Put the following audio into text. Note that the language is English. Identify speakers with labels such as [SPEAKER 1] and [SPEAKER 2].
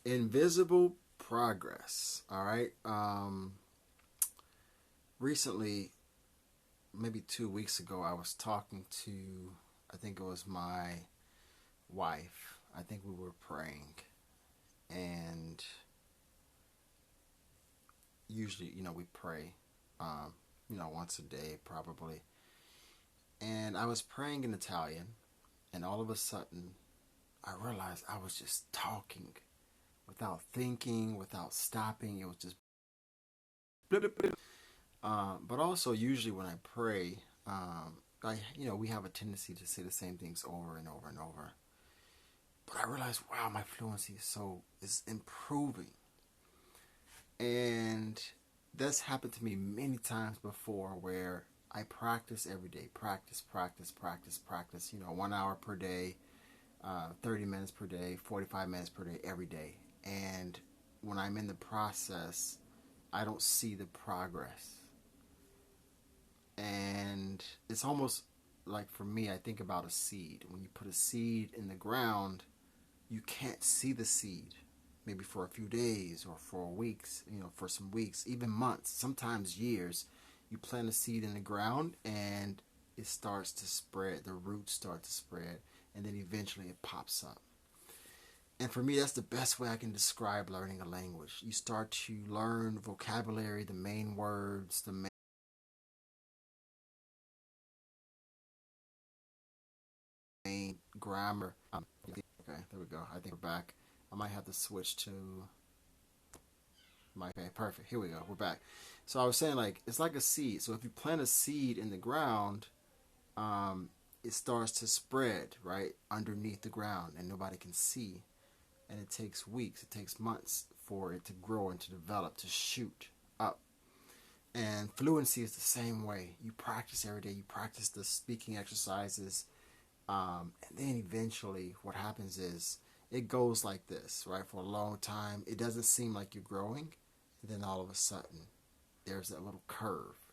[SPEAKER 1] Invisible progress. All right. Recently, maybe 2 weeks ago, I was talking to, I think it was my wife. I think we were praying. And usually, we pray, once a day probably. And I was praying in Italian. And all of a sudden, I realized I was just talking without thinking, without stopping. It was just but also usually when I pray, we have a tendency to say the same things over and over and over. But I realized, wow, my fluency is improving, and that's happened to me many times before, where I practice every day, practice, practice, practice, practice. 1 hour per day, 30 minutes per day, 45 minutes per day, every day. And when I'm in the process, I don't see the progress. And it's almost like, for me, I think about a seed. When you put a seed in the ground, you can't see the seed. Maybe for a few days or for weeks, for some weeks, even months, sometimes years. You plant a seed in the ground and it starts to spread. The roots start to spread, and then eventually it pops up. And for me, that's the best way I can describe learning a language. You start to learn vocabulary, the main words, the main grammar. Okay, there we go. I think we're back. I might have to switch to my. Okay, perfect. Here we go. We're back. So I was saying, like, it's like a seed. So if you plant a seed in the ground, it starts to spread right underneath the ground, and nobody can see. And it takes weeks, it takes months for it to grow and to develop, to shoot up. And fluency is the same way. You practice every day. You practice the speaking exercises, and then eventually, what happens is it goes like this, right? For a long time, it doesn't seem like you're growing. And then all of a sudden, there's that little curve.